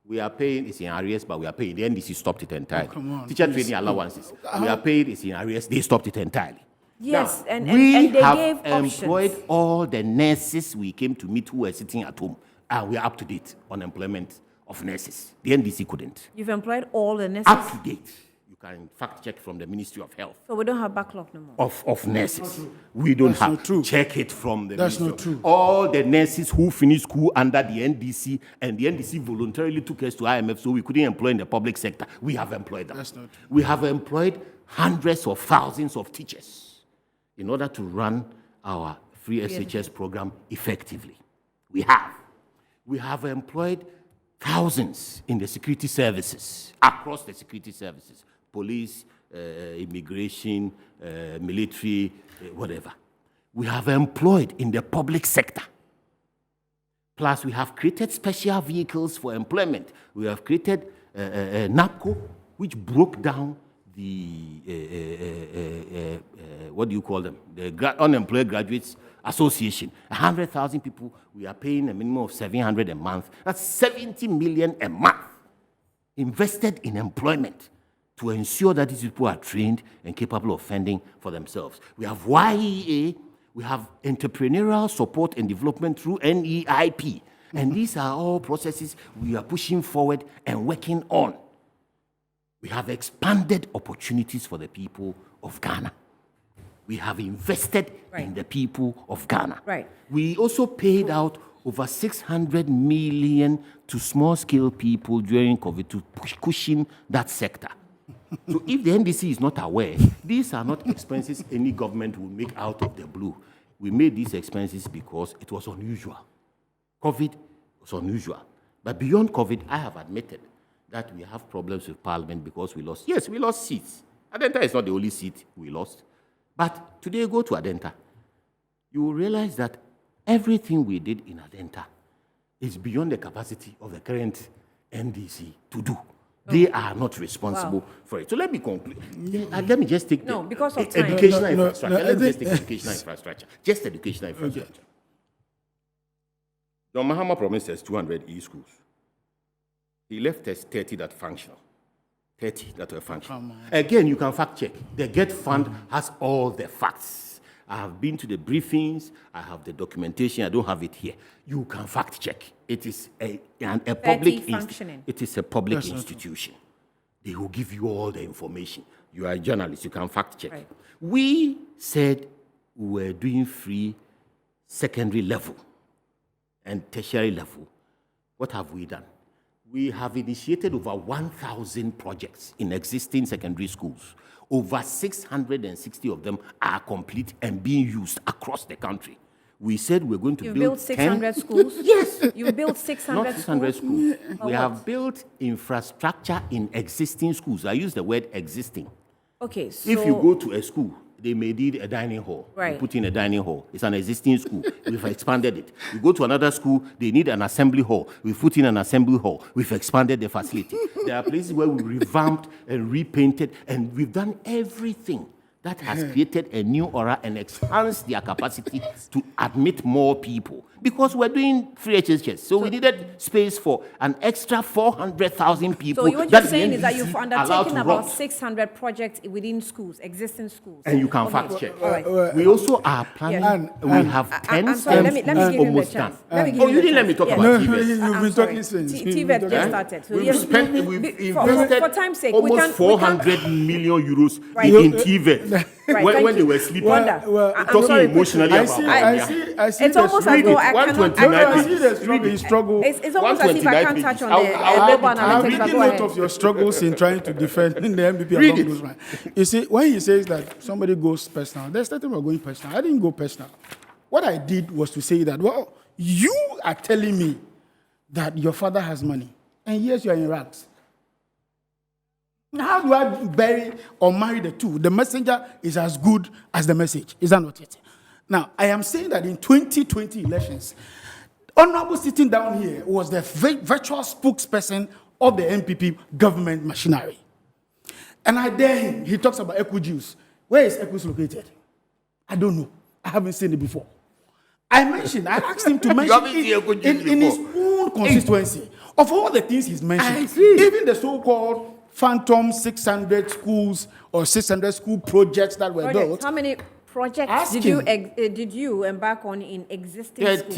S3: We are paying, it's in arrears, but we are paying. The NDC stopped it entirely.
S2: come on,
S3: Teacher
S2: please.
S3: training allowances. We are paying, it's in arrears, they stopped it entirely.
S1: Yes,
S3: Now,
S1: and
S3: we
S1: they
S3: have
S1: gave
S3: employed
S1: options.
S3: all the nurses we came to meet who were sitting at home, and we are up to date on employment of nurses. The NDC couldn't.
S1: You've employed all the nurses,
S3: Up to date. You can fact check from the Ministry of Health.
S1: so we don't have backlog no more.
S3: Of nurses. We don't
S2: That's
S3: have
S2: not true.
S3: check it from the
S2: That's
S3: Ministry
S2: not
S3: of-
S2: true.
S3: All the nurses who finished school under the NDC, and the NDC voluntarily took us to IMF so we couldn't employ in the public sector. We have employed them.
S2: That's not true.
S3: We have employed hundreds of thousands of teachers in order to run our free SHS program effectively. We have employed thousands in the security services, across the security services, police, immigration, military, whatever. We have employed in the public sector. Plus, we have created special vehicles for employment. We have created NAPCO, which broke down the, what do you call them? The Unemployed Graduates Association. 100,000 people, we are paying a minimum of 700 a month. That's 70 million a month invested in employment to ensure that these people are trained and capable of fending for themselves. We have YEA, we have entrepreneurial support and development through NEIP. And these are all processes we are pushing forward and working on. We have expanded opportunities for the people of Ghana. We have invested in the people of Ghana.
S1: Right.
S3: We also paid out over 600 million to small-scale people during COVID to cushion that sector. So if the NDC is not aware, these are not expenses any government will make out of the blue. We made these expenses because it was unusual. COVID was unusual. But beyond COVID, I have admitted that we have problems with Parliament because we lost. Yes, we lost seats. Adenta is not the only seat we lost. But today, go to Adenta. You will realize that everything we did in Adenta is beyond the capacity of the current NDC to do. They are not responsible for it. So let me conclude. Let me just take
S1: No, because of time.
S3: educational
S2: No,
S3: infrastructure. Let me just take educational infrastructure. Just educational infrastructure. John Mahama promised us 200 e-schools. He left us 30 that functional. 30 that were functional. Again, you can fact check. The GET Fund has all the facts. I have been to the briefings. I have the documentation. I don't have it here. You can fact check. It is a public
S1: functioning.
S3: It is a public institution. They will give you all the information. You are a journalist. You can fact check.
S1: Right.
S3: We said we were doing free secondary level and tertiary level. What have we done? We have initiated over 1,000 projects in existing secondary schools. Over 660 of them are complete and being used across the country. We said we're going to
S1: You've
S3: build
S1: built 600
S3: 10
S1: schools?
S3: Yes.
S1: You've built 600
S3: Not 600
S1: schools?
S3: schools. We have built infrastructure in existing schools. I use the word existing.
S1: Okay, so...
S3: If you go to a school, they may need a dining hall.
S1: Right.
S3: You put in a dining hall. It's an existing school. We've expanded it. You go to another school, they need an assembly hall. We've put in an assembly hall. We've expanded the facility. There are places where we revamped and repainted, and we've done everything that has created a new aura and enhanced their capacity to admit more people. Because we're doing free HHS, so we needed space for an extra 400,000 people.
S1: So what
S3: that
S1: you're saying
S3: the
S1: is that
S3: NDC
S1: you've
S3: allowed
S1: undertaken
S3: to
S1: about
S3: run.
S1: 600 projects within schools, existing schools.
S3: And you can
S1: Okay.
S3: fact check.
S1: All right.
S3: We also are planning,
S2: Yeah.
S3: we have 10
S1: I'm sorry, let me give him the
S3: almost
S1: chance.
S3: done.
S1: Let me give
S3: Oh,
S1: him
S3: you
S1: the
S3: didn't let me
S1: chance.
S3: talk
S1: Yeah.
S3: about
S2: No,
S3: TVET.
S2: you've
S1: I'm
S2: been
S1: sorry.
S2: talking since.
S1: TVET just started. So
S3: We've
S1: yes,
S3: invested
S1: for time's sake,
S3: almost 400 million euros
S1: Right.
S3: in TVET.
S1: Right,
S3: when
S1: thank
S3: when they
S1: you.
S3: were sleeping,
S1: Wonder. I'm
S3: talking
S1: sorry,
S3: emotionally
S2: I
S3: about
S2: see,
S3: Bawumia.
S2: I see
S1: It's
S2: the
S1: almost
S2: struggle.
S1: as though I cannot...
S3: 129
S2: I see the struggle. The struggle.
S1: It's almost as if I
S3: 129
S1: can't touch on
S3: pages.
S1: the
S3: I'll
S1: labor
S3: read it.
S2: I'm
S1: analytics, but
S2: reading
S1: go
S2: note
S1: ahead.
S2: of your struggles in trying to defend the MPP
S3: Read
S2: along
S3: it.
S2: those lines. You see, when he says that somebody goes personal, there's nothing about going personal. I didn't go personal. What I did was to say that, well, you are telling me that your father has money, and yes, you are in rags. How do I bury or marry the two? The messenger is as good as the message. Is that not it? Now, I am saying that in 2020 elections, Honorable sitting down here was the virtual spokesperson of the MPP government machinery. And I dare him. He talks about Eco Juice. Where is Eco located? I don't know. I haven't seen it before. I asked him to mention it in his own constituency. Of all the things he's mentioned, even the so-called phantom 600 schools or 600 school projects that were built.
S1: How many projects did you embark on in existing schools?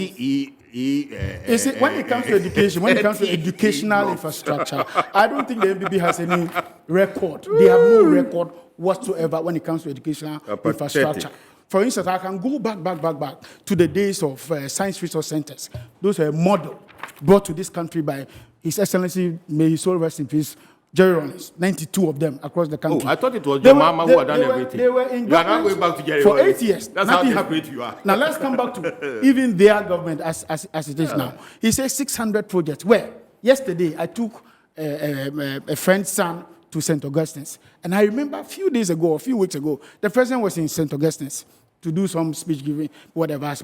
S2: When it comes to education, when it comes to educational infrastructure, I don't think the MPP has any record. They have no record whatsoever when it comes to educational infrastructure. For instance, I can go back to the days of science resource centers. Those were model brought to this country by His Excellency, may his soul rest in peace, Jerry Rollins, 92 of them across the country.
S3: Oh, I thought it was your mama who had done everything.
S2: They were in
S3: you are not going back to Jerry
S2: for
S3: Rollins.
S2: 8 years.
S3: That's
S2: Nothing
S3: how
S2: happened.
S3: desperate you are.
S2: Now let's come back to even their government as it is now. He says 600 projects. Where? Yesterday, I took a friend's son to St. Augustine's. And I remember a few weeks ago, the president was in St. Augustine's to do some speech giving, whatever.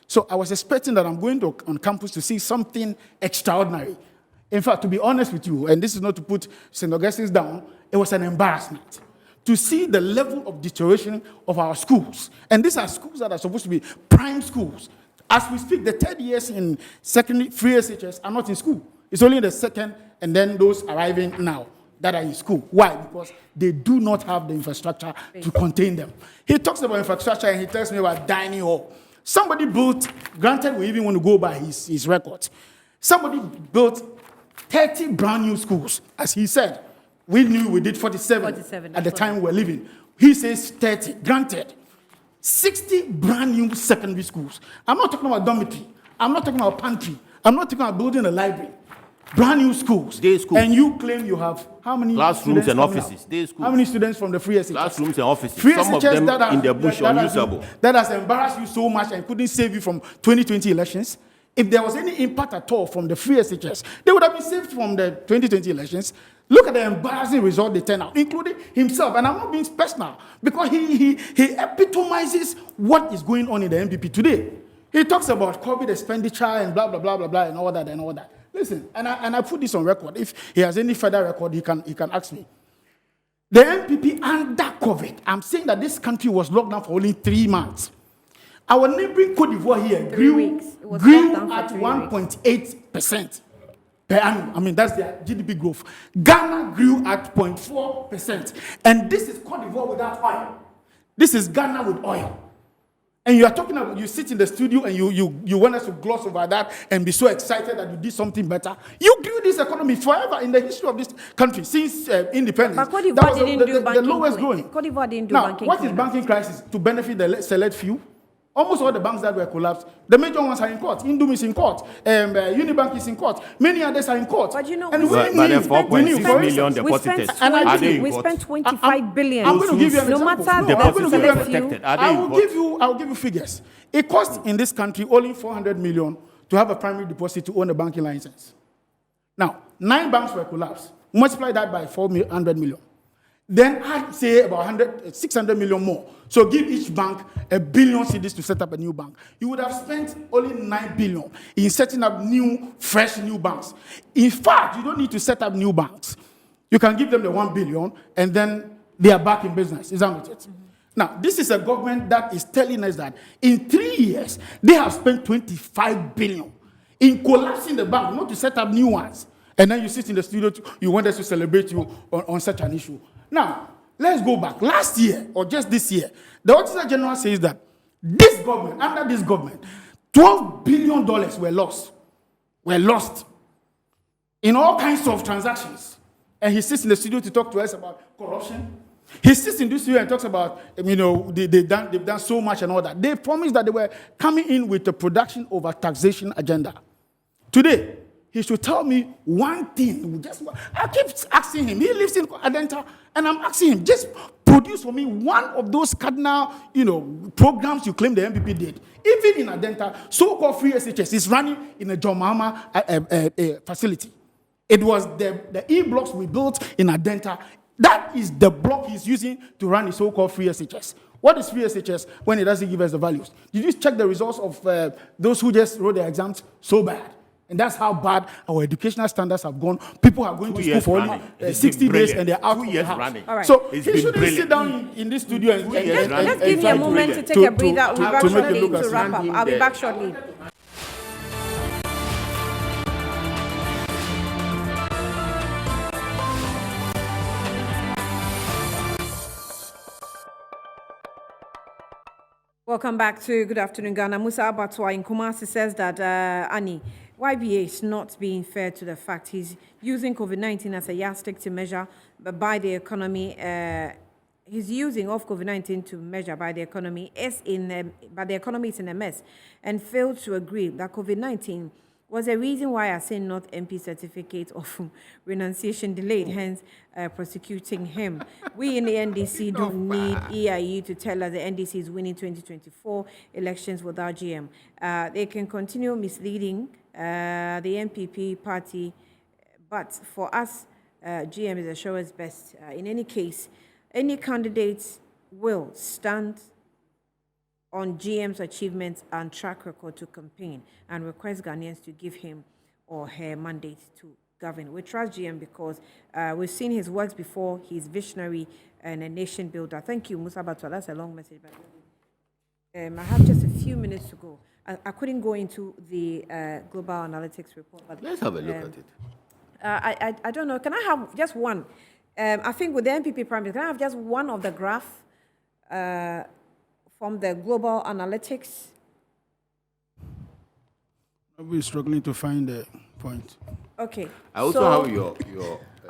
S2: So I was expecting that I'm going on campus to see something extraordinary. In fact, to be honest with you, and this is not to put St. Augustine's down, it was an embarrassment to see the level of deterioration of our schools. And these are schools that are supposed to be prime schools. As we speak, the third years in secondary free SHS are not in school. It's only the second, and then those arriving now that are in school. Why? Because they do not have the infrastructure to contain them. He talks about infrastructure, and he tells me about dining hall. Somebody built, granted we even want to go by his records, somebody built 30 brand new schools. As he said, we knew we did 47 at the time we were living. He says 30, granted. 60 brand new secondary schools. I'm not talking about dormitory. I'm not talking about pantry. I'm not talking about building a library. Brand new schools.
S3: Day schools.
S2: And you claim you have how many
S3: classrooms and offices? Day schools.
S2: How many students from the free SHS?
S3: Classrooms and offices.
S2: Free
S3: Some
S2: SHS
S3: of them in the bush unusable.
S2: That has embarrassed you so much and couldn't save you from 2020 elections. If there was any impact at all from the free SHS, they would have been saved from the 2020 elections. Look at the embarrassing result they turned out, including himself. And I'm not being personal, because he epitomizes what is going on in the MPP today. He talks about COVID expenditure and blah, blah, blah, blah, blah, and all that. Listen, and I put this on record. If he has any further record, he can ask me. The MPP under COVID, I'm saying that this country was locked down for only 3 months. Our neighboring Cote d'Ivoire here grew at 1.8% per annum. I mean, that's their GDP growth. Ghana grew at 0.4%. And this is Cote d'Ivoire without oil. This is Ghana with oil. And you are talking about, you sit in the studio and you want us to gloss over that and be so excited that you did something better. You grew this economy forever in the history of this country since independence.
S1: But Cote d'Ivoire didn't do banking.
S2: The lowest growing.
S1: Cote d'Ivoire didn't do
S2: now,
S1: banking.
S2: What is banking crisis? To benefit the select few? Almost all the banks that were collapsed, the major ones are in court. Indum is in court. Unibank is in court. Many others are in court.
S1: But you know,
S3: but the 4.6 million depositors, are they in
S1: we
S3: court?
S1: spent 25 billion.
S2: I'm going to give you an
S1: no
S2: example.
S1: matter
S2: No, I'm going to give you an
S3: protected. Are they
S2: I
S3: in
S2: will
S3: court?
S2: give you figures. It costs in this country only 400 million to have a primary deposit to own a banking license. Now, 9 banks were collapsed. Multiply that by 400 million. Then I'd say about 600 million more. So give each bank $1 billion cedis to set up a new bank. You would have spent only 9 billion in setting up fresh new banks. In fact, you don't need to set up new banks. You can give them the 1 billion and then they are back in business. Is that not it? Mm-hmm. Now, this is a government that is telling us that in 3 years, they have spent 25 billion in collapsing the bank, not to set up new ones. And then you sit in the studio, you want us to celebrate you on such an issue. Now, let's go back. Last year, or just this year, the Auditor General says that this government, under this government, $12 billion were lost in all kinds of transactions. And he sits in the studio to talk to us about corruption. He sits in this studio and talks about, they've done so much and all that. They promised that they were coming in with a production over taxation agenda. Today, he should tell me one thing. I keep asking him. He lives in Adenta, and I'm asking him, just produce for me one of those cardinal, programs you claim the MPP did. Even in Adenta, so-called free SHS is running in a John Mahama facility. It was the E-blocks we built in Adenta. That is the block he's using to run his so-called free SHS. What is PSHS when it doesn't give us the values? Did you check the results of those who just wrote their exams so bad? And that's how bad our educational standards have gone. People are going to school for only 60 days and they're out of the house.
S3: Running.
S1: All right.
S2: So
S3: It's
S2: he
S3: been
S2: shouldn't
S3: brilliant.
S2: sit down in this studio and
S1: Let's give me
S2: try
S1: a moment to take a breather. We'll be back
S2: to make it
S1: shortly
S2: look
S1: to
S2: as
S1: wrap up. I'll be back shortly. Welcome back to Good Afternoon Ghana. Musa Abatwa in Kumasi says that, Annie, YBA is not being fair to the fact he's using COVID-19 as a yardstick to measure by the economy. He's using of COVID-19 to measure by the economy, but the economy is in a mess, and failed to agree that COVID-19 was a reason why I say not MP certificate of renunciation delayed, hence prosecuting him. We in the NDC don't need EIU to tell us the NDC is winning 2024 elections without GM. They can continue misleading the MPP party, but for us, GM is a shower's best. In any case, any candidate will stand on GM's achievements and track record to campaign and request Ghanaians to give him or her mandate to govern. We trust GM because we've seen his works before. He's visionary and a nation builder. Thank you, Musa Batwa. That's a long message. But I have just a few minutes to go. I couldn't go into the global analytics report. But
S3: Let's have a look at it.
S1: I don't know. Can I have just one? I think with the MPP primary, can I have just one of the graph from the global analytics?
S2: We're struggling to find the point.
S1: Okay.
S3: I also have your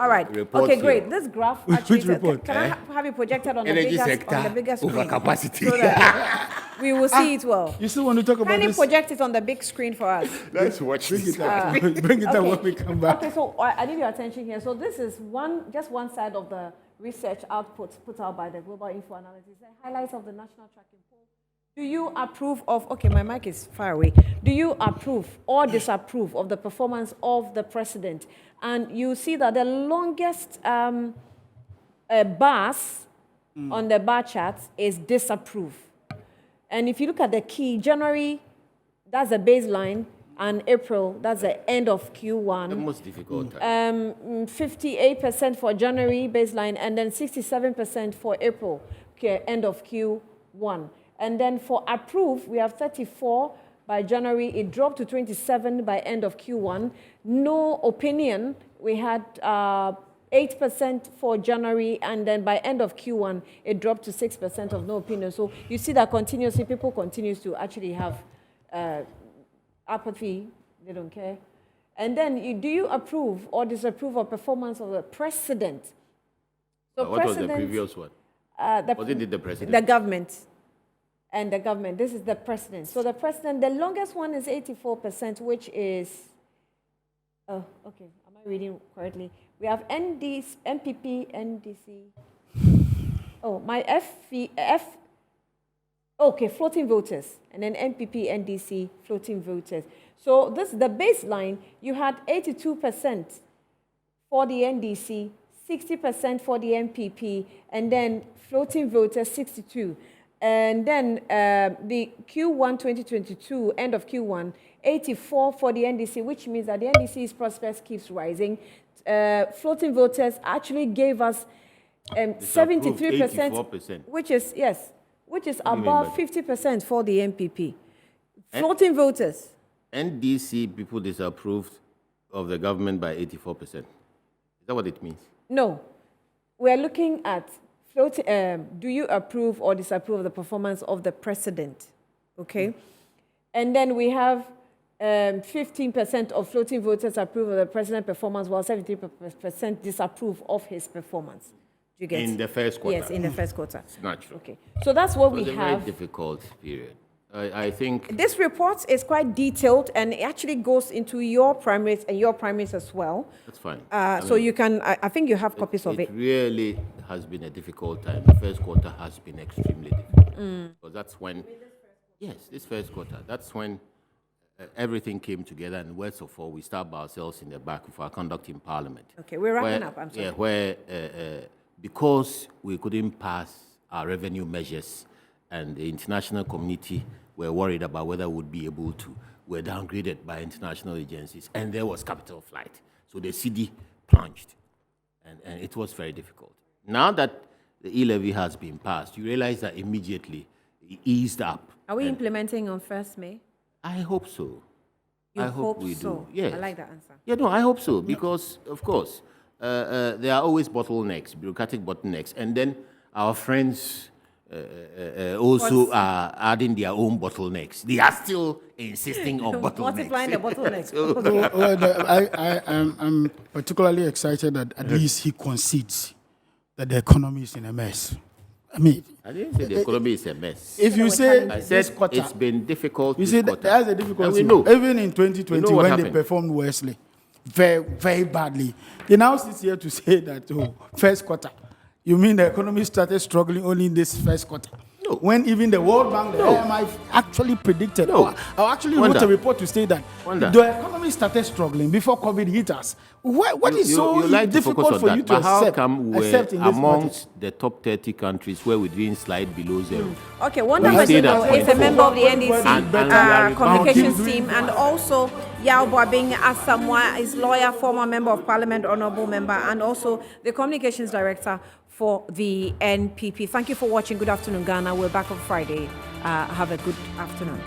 S1: all right.
S3: report
S1: Okay,
S3: here.
S1: great. This graph actually.
S2: Which report?
S1: Can I have it projected on the
S3: Energy
S1: bigger
S3: sector
S1: on the bigger screen?
S3: overcapacity.
S1: So that we will see it well.
S2: You still want to talk about
S1: Can you
S2: this?
S1: project it on the big screen for us?
S3: Let's watch
S2: Bring
S3: this.
S2: it up. Bring it up when we come back.
S1: Okay, so I need your attention here. So this is just one side of the research output put out by the Global Info Analysis. The highlights of the national tracking poll. Do you approve of, okay, my mic is far away. Do you approve or disapprove of the performance of the president? And you see that the longest bars on the bar chart is disapprove. And if you look at the key, January, that's the baseline, and April, that's the end of Q1.
S3: The most difficult time.
S1: 58% for January baseline, and then 67% for April, okay, end of Q1. And then for approve, we have 34 by January. It dropped to 27 by end of Q1. No opinion, we had 8% for January, and then by end of Q1, it dropped to 6% of no opinion. So you see that continuously, people continues to actually have apathy, they don't care. And then do you approve or disapprove of performance of the president? So
S3: What was the previous one? Wasn't it the president?
S1: The government. And the government. This is the president. So the president, the longest one is 84%, which is, oh, okay, am I reading correctly? We have MPP, NDC. Oh, my okay, floating voters. And then MPP, NDC, floating voters. So this is the baseline. You had 82% for the NDC, 60% for the MPP, and then floating voters, 62%. And then the Q1 2022, end of Q1, 84 for the NDC, which means that the NDC's prospects keeps rising. Floating voters actually gave us 73%,
S3: 84%.
S1: which is above 50% for the MPP. Floating voters.
S3: NDC people disapproved of the government by 84%. Is that what it means?
S1: No. We're looking at do you approve or disapprove of the performance of the president? Okay. And then we have 15% of floating voters approve of the president's performance, while 73% disapprove of his performance. Do you get
S3: In the first quarter?
S1: Yes, in the first quarter.
S3: It's natural.
S1: Okay. So that's what
S3: It was
S1: we
S3: a
S1: have.
S3: very difficult period. I think
S1: This report is quite detailed, and it actually goes into your primaries and your primaries as well.
S3: that's fine.
S1: So you can, I think you have copies of it.
S3: It really has been a difficult time. The first quarter has been extremely difficult. Because that's when, yes, this first quarter, that's when everything came together, and worst of all, we stabbed ourselves in the back with our conduct in Parliament.
S1: Okay, we're wrapping up. I'm sorry.
S3: Yeah, where because we couldn't pass our revenue measures and the international community were worried about whether we would be able to, were downgraded by international agencies, and there was capital flight. So the CD plunged, and it was very difficult. Now that the e-levy has been passed, you realize that immediately it eased up.
S1: Are we implementing on 1st May?
S3: I hope so.
S1: You
S3: I hope we
S1: so?
S3: do. Yes.
S1: I like that answer.
S3: Yeah, no, I hope so, because, of course, there are always bottlenecks, bureaucratic bottlenecks, and then our friends also are adding their own bottlenecks. They are still insisting on bottlenecks.
S1: Multiplying the bottlenecks.
S2: I'm particularly excited that at least he concedes that the economy is in a mess. I mean,
S3: I didn't say the economy is a mess.
S2: if you say
S3: I
S2: this
S3: said
S2: quarter,
S3: it's been difficult.
S2: you
S3: this
S2: see,
S3: quarter.
S2: that's a
S3: And
S2: difficulty.
S3: we know.
S2: Even in 2020,
S3: We know what
S2: when they
S3: happened.
S2: performed worstly, very, very badly, they now sit here to say that, oh, first quarter. You mean the economy started struggling only in this first quarter?
S3: No.
S2: When even the World Bank, the
S3: No.
S2: IMF actually predicted,
S3: No.
S2: I actually
S3: Wonder.
S2: wrote a report to say that
S3: Wonder.
S2: the economy started struggling before COVID hit us. What is so
S3: you like to
S2: difficult
S3: focus on
S2: for
S3: that,
S2: you to
S3: but how
S2: accept,
S3: come we're
S2: accept in this
S3: amongst the top 30 countries where we're doing slide below zero?
S1: Okay, Wonder
S3: We say that
S1: Majino is a
S3: point.
S1: member of the NDC
S3: And we are
S1: communications
S2: rebounding.
S1: team, and also Yao Boabing Asamoah is lawyer, former member of parliament, honorable member, and also the communications director for the NPP. Thank you for watching. Good afternoon, Ghana. We're back on Friday. Have a good afternoon.